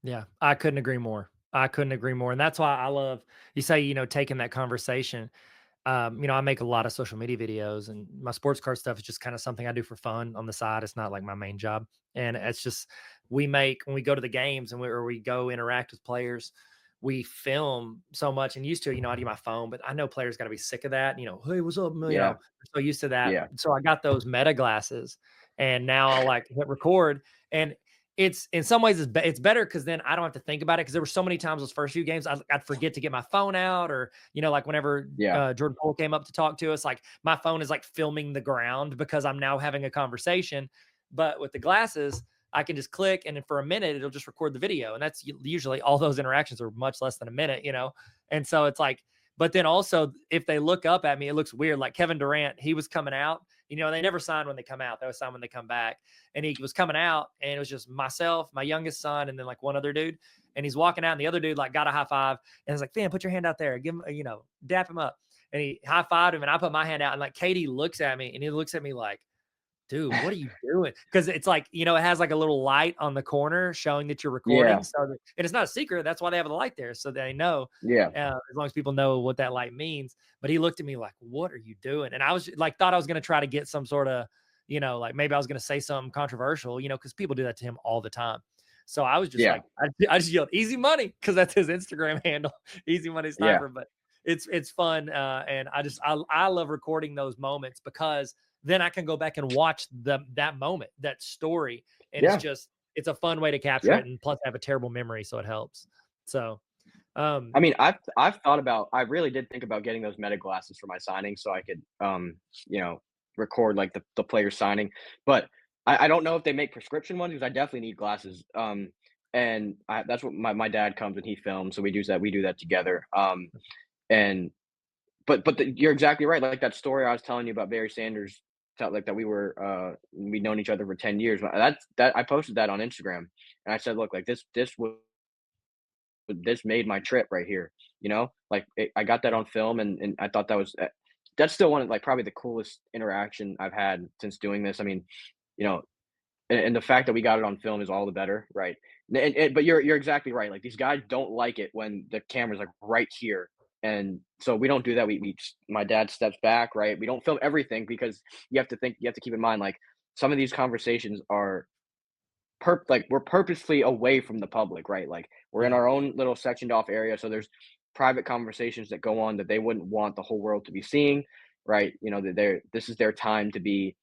Yeah, I couldn't agree more. I couldn't agree more, and that's why I love you say, taking that conversation. I make a lot of social media videos, and my sports card stuff is just kind of something I do for fun on the side. It's not like my main job, and it's just we make when we go to the games and we go interact with players. We film so much and used to, I do my phone, but I know players got to be sick of that. Hey, what's up? Yeah, So used to that. yeah, So I got those meta glasses, and now I'll like hit record, and it's in some ways it's better because then I don't have to think about it because there were so many times those first few games I'd forget to get my phone out or like whenever yeah, Jordan Poole came up to talk to us, like my phone is like filming the ground because I'm now having a conversation. But with the glasses, I can just click and then for a minute it'll just record the video, and that's usually all those interactions are much less than a minute, and so it's like. But then also, if they look up at me, it looks weird. Like Kevin Durant, he was coming out. They never sign when they come out. They always sign when they come back. And he was coming out, and it was just myself, my youngest son, and then like one other dude. And he's walking out, and the other dude like got a high five, and was like, "Fan, put your hand out there, give him, dap him up." And he high fived him, and I put my hand out, and like Katie looks at me, and he looks at me like, dude, what are you doing? Because it's like, it has like a little light on the corner showing that you're recording. yeah, And it's not a secret. That's why they have the light there. So they know, yeah, as long as people know what that light means. But he looked at me like, what are you doing? And I was like, thought I was going to try to get some sort of, like maybe I was going to say something controversial, because people do that to him all the time. So I was just yeah, like, I just yelled easy money because that's his Instagram handle, easy money yeah, sniper. But it's fun. And I love recording those moments because then I can go back and watch that moment, that story. And yeah, it's a fun way to capture yeah. it. And plus I have a terrible memory, so it helps. So, um, I mean, I've thought about. I really did think about getting those meta glasses for my signing, so I could, record like the player signing. But I don't know if they make prescription ones because I definitely need glasses. And that's what my dad comes and he films, so we do that together. And you're exactly right. Like that story I was telling you about Barry Sanders, like that we'd known each other for 10 years. That I posted that on Instagram, and I said, look, like this made my trip right here. Like I got that on film, and I thought that's still one of like probably the coolest interaction I've had since doing this. I mean, you know, and the fact that we got it on film is all the better, right? But you're exactly right. Like these guys don't like it when the camera's like right here, and so we don't do that. My dad steps back, right? We don't film everything because you have to keep in mind like some of these conversations are like we're purposely away from the public, right? Like we're in yeah, our own little sectioned off area, so there's private conversations that go on that they wouldn't want the whole world to be seeing, right? That this is their time to be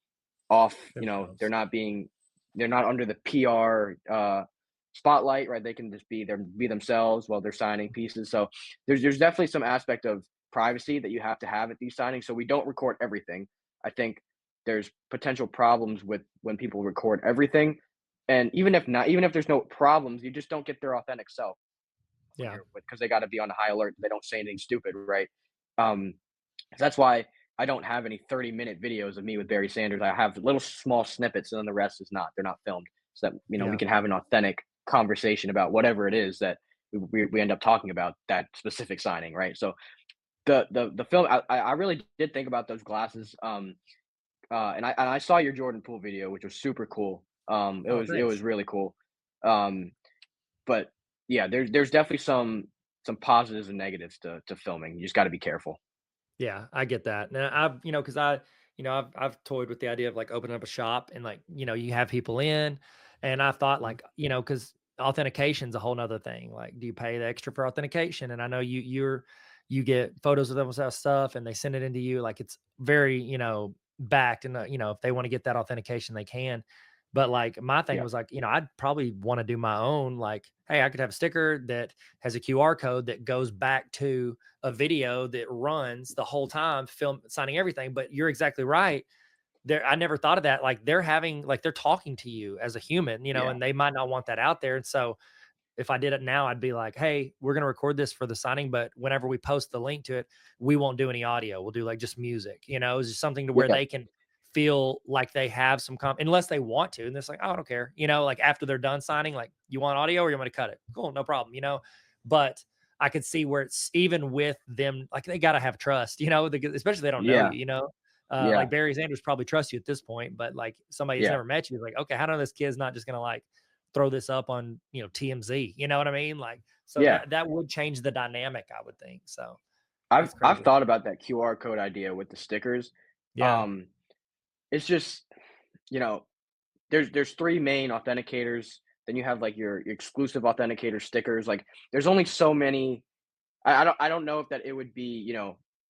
off. themselves. They're not under the PR spotlight, right? They can just be themselves while they're signing pieces. So there's definitely some aspect of privacy that you have to have at these signings. So we don't record everything. I think there's potential problems with when people record everything, and even if there's no problems, you just don't get their authentic self when Yeah. you're because they got to be on high alert. They don't say anything stupid, right? Um, so that's why I don't have any 30-minute videos of me with Barry Sanders. I have little small snippets, and then the rest is not. They're not filmed. so that we Yeah. can have an authentic conversation about whatever it is that we end up talking about that specific signing, right? So the film, I really did think about those glasses. And I saw your Jordan Poole video, which was super cool. It Oh, was thanks. really cool. Um, but yeah, there's definitely some positives and negatives to filming. You just got to be careful. Yeah, I get that. Now I've, because I've toyed with the idea of like opening up a shop and like, you have people in, and I thought Mhm. like, because authentication's a whole nother thing. Like, do you pay the extra for authentication? And I know you get photos of them with that stuff and they send it into you. Like it's very, backed, and if they want to get that authentication, they can. But like my thing Yeah, was like, I'd probably want to do my own, like, hey, I could have a sticker that has a QR code that goes back to a video that runs the whole time, film signing everything. But you're exactly right. There, I never thought of that. Like they're talking to you as a human, yeah, and they might not want that out there. And so if I did it now, I'd be like, hey, we're going to record this for the signing, but whenever we post the link to it, we won't do any audio. We'll do like just music, it's just something to where yeah, they can feel like they have some unless they want to. And it's like, oh, I don't care, like after they're done signing, like, you want audio or you want to cut it? Cool, no problem. But I could see where it's even with them, like they got to have trust, especially if they don't know yeah, you. yeah, Like Barry Sanders probably trusts you at this point, but like somebody who's yeah, never met you is like, okay, how do this kid's not just going to like throw this up on, TMZ, you know what I mean? Like, so yeah. that would change the dynamic, I would think. So I've that's I've crazy. thought about that QR code idea with the stickers. Yeah. Um, it's just you know there's three main authenticators. Then you have like your exclusive authenticator stickers. Like there's only so many. I don't know if that it would be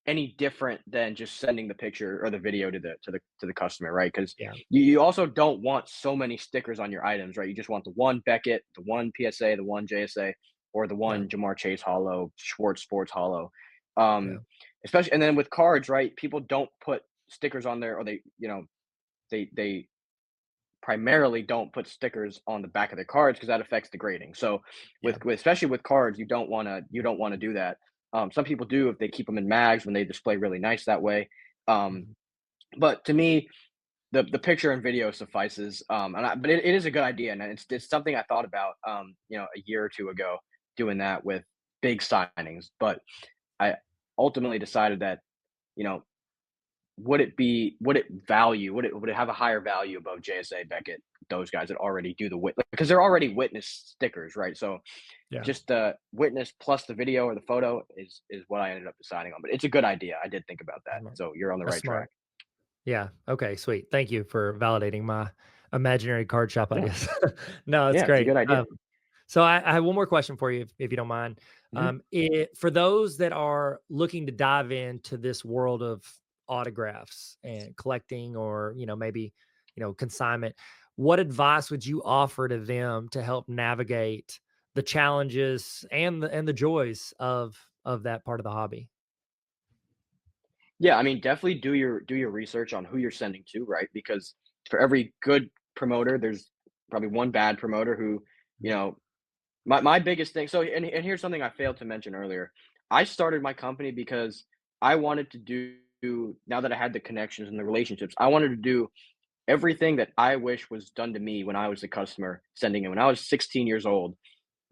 any different than just sending the picture or the video to the customer, right? Because Yeah. you also don't want so many stickers on your items, right? You just want the one Beckett, the one PSA, the one JSA, or the Yeah. one Jamar Chase Hollow, Schwartz Sports Hollow. Yeah. Um, especially and then with cards, right? People don't put stickers on there, or they primarily don't put stickers on the back of their cards because that affects the grading. So Yeah. with especially with cards, you don't want to do that. Some people do if they keep them in mags when they display really nice that way. Um, Mhm. but to me, the picture and video suffices. But it is a good idea, and it's something I thought about a year or two ago doing that with big signings. But I ultimately decided that you know would it have a higher value above JSA, Beckett, those guys that already do the witness because they're already witness stickers, right? So Yeah. just the witness plus the video or the photo is what I ended up deciding on. But it's a good idea. I did think about that. Smart. So you're on the That's right track. smart. Yeah. Okay. Sweet. Thank you for validating my imaginary card shop Yeah. ideas. No, it's Yeah, it's a great. good idea. So I have one more question for you, if you don't mind. Mhm. For those that are looking to dive into this world of autographs and collecting, or maybe consignment, what advice would you offer to them to help navigate the challenges and the joys of that part of the hobby? Yeah, I mean, definitely do your research on who you're sending to, right? Because for every good promoter, there's probably one bad promoter who, you Mhm. know, my biggest thing. So, and here's something I failed to mention earlier. I started my company because I wanted to do, now that I had the connections and the relationships, I wanted to do everything that I wish was done to me when I was the customer sending it. When I was 16 years old,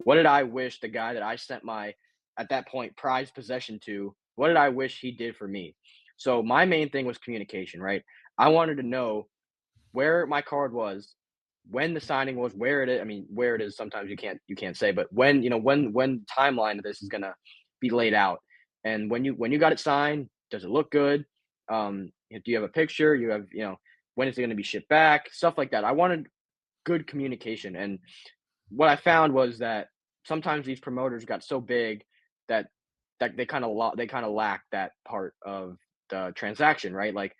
what did I wish the guy that I sent my, at that point, prized possession to, what did I wish he did for me? So my main thing was communication, right? I wanted to know where my card was, when the signing was, where it is. I mean, where it is. Sometimes you can't say, but when when timeline of this is gonna be laid out, and when you got it signed, does it look good? Do you have a picture? You have when is it gonna be shipped back? Stuff like that. I wanted good communication, and what I found was that sometimes these promoters got so big that they kind of lack that part of the transaction, right? Like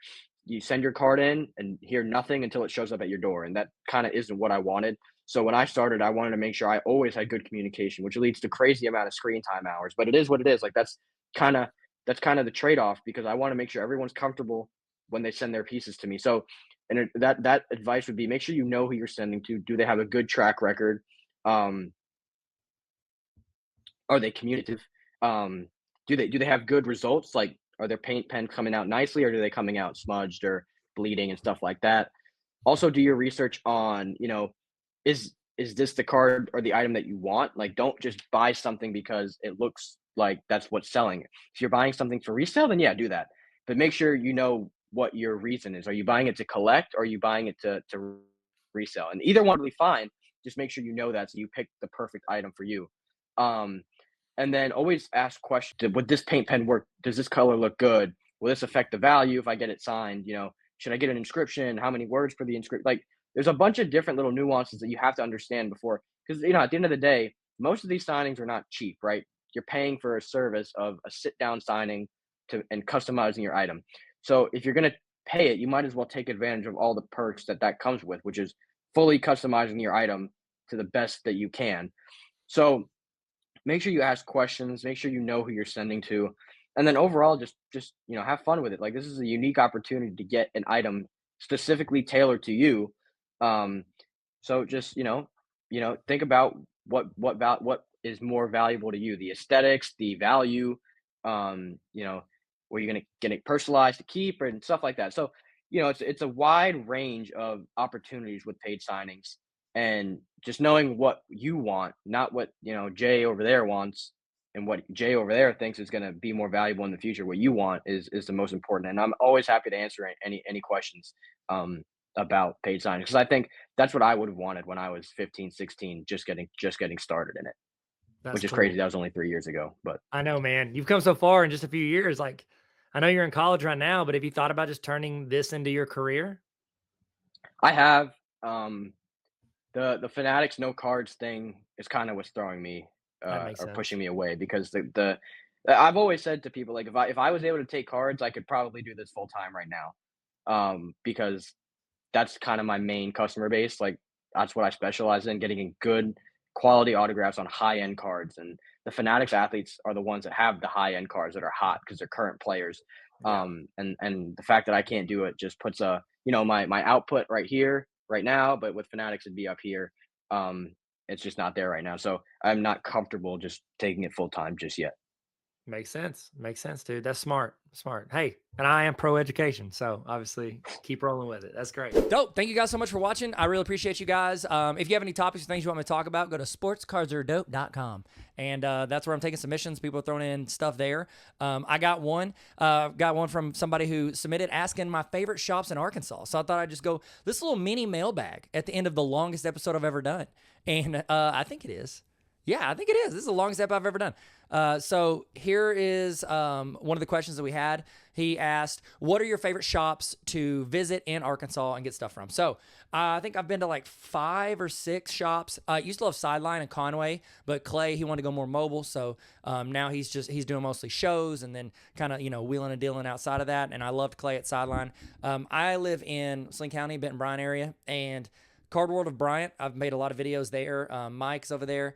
you send your card in and hear nothing until it shows up at your door, and that kind of isn't what I wanted. So when I started, I wanted to make sure I always had good communication, which leads to crazy amount of screen time hours. But it is what it is. Like kind of that's kind of the trade off because I want to make sure everyone's comfortable when they send their pieces to me. So, that advice would be make sure you know who you're sending to. Do they have a good track record? Um, are they communicative? Um, do they have good results? Like, are their paint pen coming out nicely, or are they coming out smudged or bleeding and stuff like that? Also, do your research on is this the card or the item that you want? Like, don't just buy something because it looks like that's what's selling. If you're buying something for resale, then yeah, do that. But make sure you know what your reason is. Are you buying it to collect, or are you buying it to resell? And either one will be fine. Just make sure you know that so you pick the perfect item for you. Um, and then always ask questions. Would this paint pen work? Does this color look good? Will this affect the value if I get it signed? Should I get an inscription? How many words for the inscription? Like, there's a bunch of different little nuances that you have to understand before, because at the end of the day, most of these signings are not cheap, right? You're paying for a service of a sit down signing and customizing your item. So if you're going to pay it, you might as well take advantage of all the perks that comes with, which is fully customizing your item to the best that you can. So make sure you ask questions, make sure you know who you're sending to, and then overall just have fun with it. Like, this is a unique opportunity to get an item specifically tailored to you. So just think about what is more valuable to you, the aesthetics, the value, where you're gonna get it personalized to keep and stuff like that. So it's a wide range of opportunities with paid signings, and just knowing what you want, not what Jay over there wants, and what Jay over there thinks is going to be more valuable in the future. What you want is the most important. And I'm always happy to answer any questions about paid signings, because I think that's what I would have wanted when I was 15, 16, just getting started in it, That's which is cool. crazy. That was only 3 years ago, but I know, man. You've come so far in just a few years. Like, I know you're in college right now, but have you thought about just turning this into your career? I have. The Fanatics no cards thing is kind of what's throwing me That makes or sense. pushing me away, because the I've always said to people, like, if I was able to take cards, I could probably do this full time right now, because that's kind of my main customer base. Like, that's what I specialize in, getting good quality autographs on high end cards. And the Fanatics athletes are the ones that have the high end cards that are hot because they're current players. Yeah. And the fact that I can't do it just puts my output right here, right now, but with Fanatics it'd be up here. It's just not there right now. So I'm not comfortable just taking it full time just yet. Makes sense. Makes sense, dude. That's smart. Smart. Hey, and I am pro education. So obviously keep rolling with it. That's great. Dope. Thank you guys so much for watching. I really appreciate you guys. If you have any topics or things you want me to talk about, go to sportscardsardope.com. And that's where I'm taking submissions. People are throwing in stuff there. I got one from somebody who submitted asking my favorite shops in Arkansas. So I thought I'd just go this little mini mailbag at the end of the longest episode I've ever done. And I think it is. Yeah, I think it is. This is the longest ep I've ever done. So here is one of the questions that we had. He asked, what are your favorite shops to visit in Arkansas and get stuff from? So I think I've been to like 5 or 6 shops. I used to love Sideline and Conway, but Clay, he wanted to go more mobile. So now he's doing mostly shows and then kind of, wheeling and dealing outside of that. And I loved Clay at Sideline. I live in Sling County, Benton Bryan area, and Card World of Bryant, I've made a lot of videos there. Mike's over there.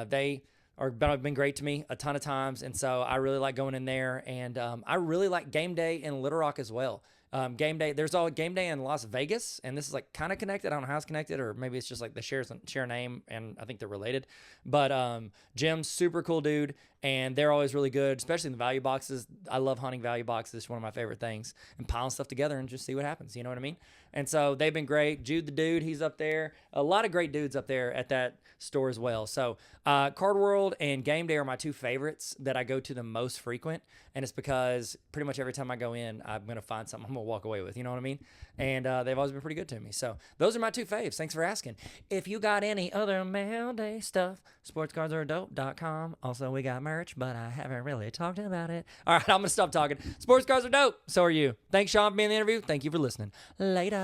They been great to me a ton of times, and so I really like going in there. And I really like Game Day in Little Rock as well. Game Day, there's all Game Day in Las Vegas, and this is like kind of connected. I don't know how it's connected, or maybe it's just like they share a name, and I think they're related. But Jim's super cool dude, and they're always really good, especially in the value boxes. I love hunting value boxes. It's one of my favorite things, and piling stuff together and just see what happens. You know what I mean? And so they've been great. Jude the dude, he's up there. A lot of great dudes up there at that store as well. So Card World and Game Day are my 2 favorites that I go to the most frequent. And it's because pretty much every time I go in, I'm going to find something I'm going to walk away with. You know what I mean? And they've always been pretty good to me. So those are my 2 faves. Thanks for asking. If you got any other mail day stuff, sportscardsardope.com. Also, we got merch, but I haven't really talked about it. All right, I'm going to stop talking. Sports cards are dope. So are you. Thanks, Sean, for being in the interview. Thank you for listening. Later.